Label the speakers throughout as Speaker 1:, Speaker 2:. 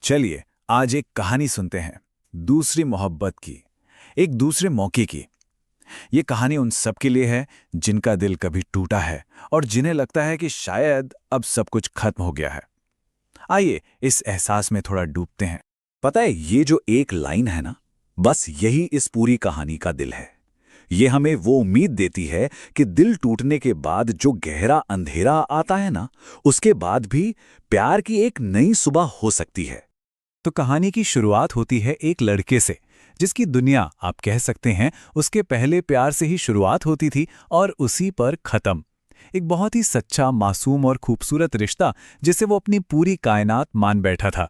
Speaker 1: चलिए आज एक कहानी सुनते हैं, दूसरी मोहब्बत की, एक दूसरे मौके की। ये कहानी उन सब के लिए है जिनका दिल कभी टूटा है और जिन्हें लगता है कि शायद अब सब कुछ खत्म हो गया है। आइए इस एहसास में थोड़ा डूबते हैं। पता है, ये जो एक लाइन है ना, बस यही इस पूरी कहानी का दिल है। ये हमें वो उम्मीद देती है कि दिल टूटने के बाद जो गहरा अंधेरा आता है ना, उसके बाद भी प्यार की एक नई सुबह हो सकती है। तो कहानी की शुरुआत होती है एक लड़के से, जिसकी दुनिया आप कह सकते हैं उसके पहले प्यार से ही शुरुआत होती थी और उसी पर खत्म। एक बहुत ही सच्चा, मासूम और खूबसूरत रिश्ता जिसे वो अपनी पूरी कायनात मान बैठा था।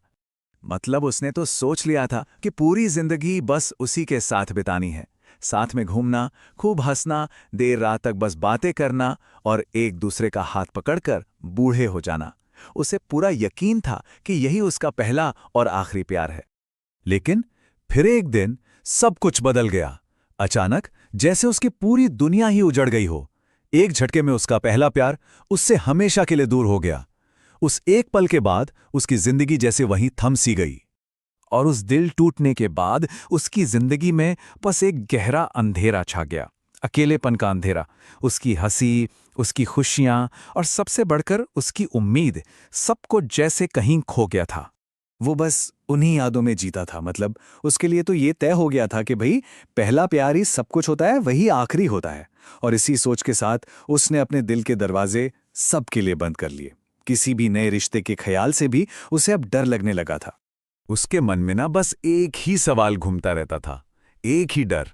Speaker 1: मतलब उसने तो सोच लिया था कि पूरी जिंदगी बस उसी के साथ बितानी है, साथ में घूमना, खूब हंसना, देर रात तक बस बातें करना और एक दूसरे का हाथ पकड़कर बूढ़े हो जाना। उसे पूरा यकीन था कि यही उसका पहला और आखिरी प्यार है। लेकिन फिर एक दिन सब कुछ बदल गया। अचानक जैसे उसकी पूरी दुनिया ही उजड़ गई हो। एक झटके में उसका पहला प्यार उससे हमेशा के लिए दूर हो गया। उस एक पल के बाद उसकी जिंदगी जैसे वहीं थम सी गई। और उस दिल टूटने के बाद उसकी जिंदगी में बस एक गहरा अंधेरा छा गया, अकेलेपन का अंधेरा। उसकी हंसी, उसकी खुशियां और सबसे बढ़कर उसकी उम्मीद, सबको जैसे कहीं खो गया था। वो बस उन्हीं यादों में जीता था। मतलब उसके लिए तो ये तय हो गया था कि भाई, पहला प्यार ही सब कुछ होता है, वही आखिरी होता है। और इसी सोच के साथ उसने अपने दिल के दरवाजे सबके लिए बंद कर लिए। किसी भी नए रिश्ते के ख्याल से भी उसे अब डर लगने लगा था। उसके मन में ना बस एक ही सवाल घूमता रहता था, एक ही डर।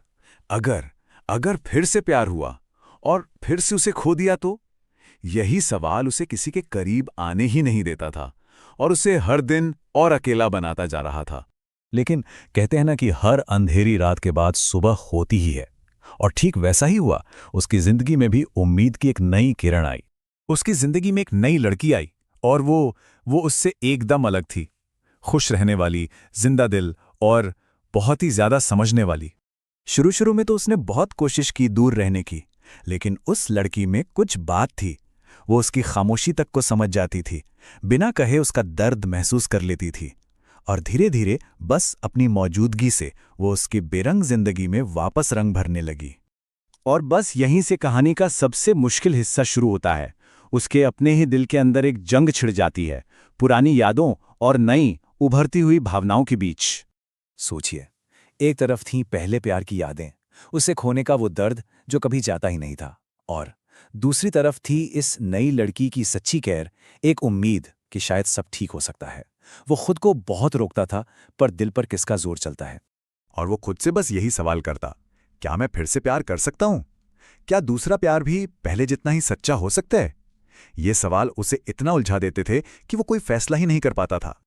Speaker 1: अगर अगर फिर से प्यार हुआ और फिर से उसे खो दिया तो? यही सवाल उसे किसी के करीब आने ही नहीं देता था और उसे हर दिन और अकेला बनाता जा रहा था। लेकिन कहते हैं ना कि हर अंधेरी रात के बाद सुबह होती ही है, और ठीक वैसा ही हुआ। उसकी जिंदगी में भी उम्मीद की एक नई किरण आई। उसकी जिंदगी में एक नई लड़की आई और वो उससे एकदम अलग थी। खुश रहने वाली, जिंदा दिल और बहुत ही ज्यादा समझने वाली। शुरू शुरू में तो उसने बहुत कोशिश की दूर रहने की, लेकिन उस लड़की में कुछ बात थी। वो उसकी खामोशी तक को समझ जाती थी, बिना कहे उसका दर्द महसूस कर लेती थी। और धीरे धीरे बस अपनी मौजूदगी से वो उसकी बेरंग जिंदगी में वापस रंग भरने लगी। और बस यहीं से कहानी का सबसे मुश्किल हिस्सा शुरू होता है। उसके अपने ही दिल के अंदर एक जंग छिड़ जाती है, पुरानी यादों और नई उभरती हुई भावनाओं के बीच। सोचिए, एक तरफ थीं पहले प्यार की यादें, उसे खोने का वो दर्द जो कभी जाता ही नहीं था, और दूसरी तरफ थी इस नई लड़की की सच्ची केयर, एक उम्मीद कि शायद सब ठीक हो सकता है। वो खुद को बहुत रोकता था, पर दिल पर किसका जोर चलता है।
Speaker 2: और वो खुद से बस यही सवाल करता, क्या मैं फिर से प्यार कर सकता हूं? क्या दूसरा प्यार भी पहले जितना ही सच्चा हो सकता है? ये सवाल उसे इतना उलझा देते थे कि वो कोई फैसला ही नहीं कर पाता था।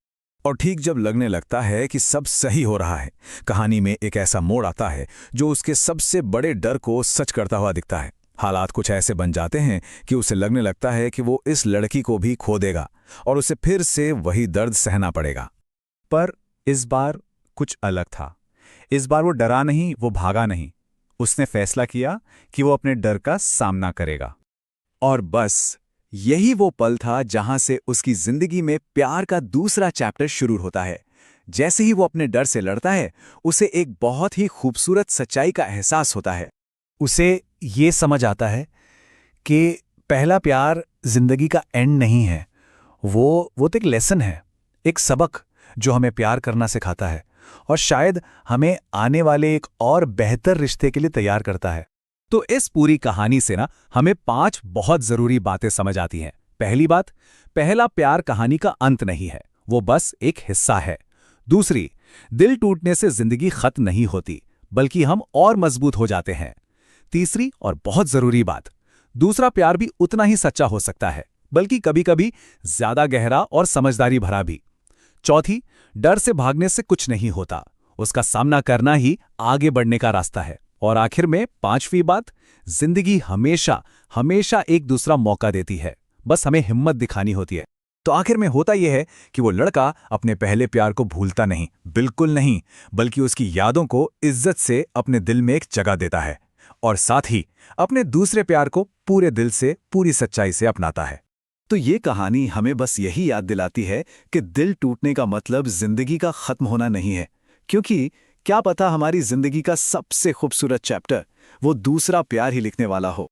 Speaker 1: और ठीक जब लगने लगता है कि सब सही हो रहा है, कहानी में एक ऐसा मोड़ आता है जो उसके सबसे बड़े डर को सच करता हुआ दिखता है। हालात कुछ ऐसे बन जाते हैं कि उसे लगने लगता है कि वो इस लड़की को भी खो देगा और उसे फिर से वही दर्द सहना पड़ेगा। पर इस बार कुछ अलग था। इस बार वो डरा नहीं, वो भागा नहीं। उसने फैसला किया कि वो अपने डर का सामना करेगा। और बस यही वो पल था जहां से उसकी जिंदगी में प्यार का दूसरा चैप्टर शुरू होता है। जैसे ही वो अपने डर से लड़ता है, उसे एक बहुत ही खूबसूरत सच्चाई का एहसास होता है। उसे ये समझ आता है कि पहला प्यार जिंदगी का एंड नहीं है। वो तो एक लेसन है, एक सबक जो हमें प्यार करना सिखाता है और शायद हमें आने वाले एक और बेहतर रिश्ते के लिए तैयार करता है। तो इस पूरी कहानी से ना हमें 5 बहुत जरूरी बातें समझ आती हैं। पहली बात, पहला प्यार कहानी का अंत नहीं है, वो बस एक हिस्सा है। दूसरी, दिल टूटने से जिंदगी खत्म नहीं होती, बल्कि हम और मजबूत हो जाते हैं। तीसरी और बहुत जरूरी बात, दूसरा प्यार भी उतना ही सच्चा हो सकता है, बल्कि कभी-कभी ज्यादा गहरा और समझदारी भरा भी। चौथी, डर से भागने से कुछ नहीं होता, उसका सामना करना ही आगे बढ़ने का रास्ता है। और आखिर में 5वीं बात, जिंदगी हमेशा हमेशा एक दूसरा मौका देती है, बस हमें हिम्मत दिखानी होती है। तो आखिर में होता यह है कि वो लड़का अपने पहले प्यार को भूलता नहीं, बिल्कुल नहीं, बल्कि उसकी यादों को इज्जत से अपने दिल में एक जगह देता है और साथ ही अपने दूसरे प्यार को पूरे दिल से, पूरी सच्चाई से अपनाता है। तो ये कहानी हमें बस यही याद दिलाती है कि दिल टूटने का मतलब जिंदगी का खत्म होना नहीं है, क्योंकि क्या पता हमारी जिंदगी का सबसे खूबसूरत चैप्टर वो दूसरा प्यार ही लिखने वाला हो।